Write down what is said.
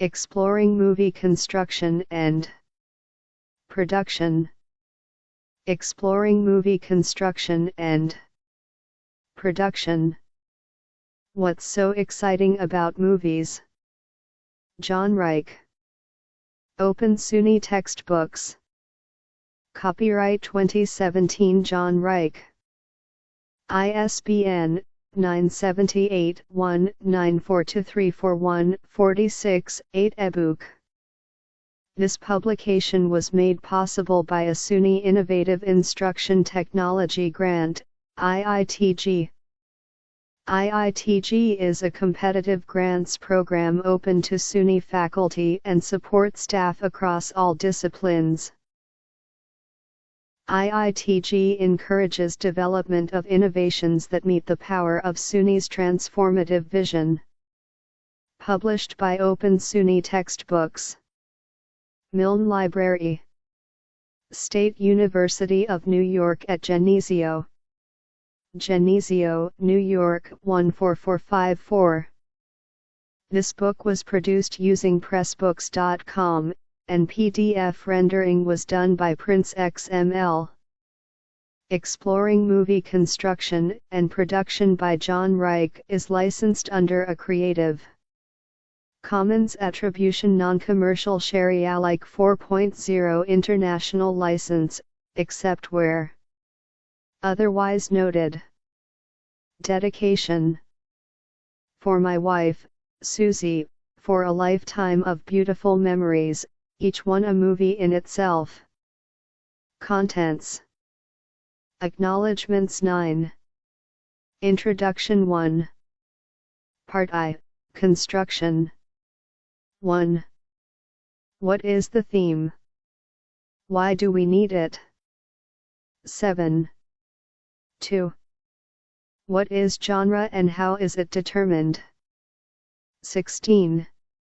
Exploring movie construction and production. Exploring movie construction and production. What's so exciting about movies? John Reich. Open SUNY Textbooks. Copyright 2017 John Reich. ISBN 978-1-942-341-46-8 ebook. This publication was made possible by a SUNY Innovative Instruction Technology Grant, IITG. IITG is a competitive grants program open to SUNY faculty and support staff across all disciplines. IITG encourages development of innovations that meet the power of SUNY's transformative vision. Published by Open SUNY Textbooks. Milne Library. State University of New York at Geneseo. Geneseo, New York 14454. This book was produced using Pressbooks.com, and PDF rendering was done by Prince XML. Exploring Movie Construction and Production by John Reich is licensed under a Creative Commons Attribution Non-Commercial Share-alike 4.0 International License, except where otherwise noted. Dedication. For my wife, Susie, for a lifetime of beautiful memories, each one a movie in itself. Contents. Acknowledgements 9. Introduction 1. Part I, Construction. 1. What is the theme? Why do we need it? 7. 2. What is genre and how is it determined? 16.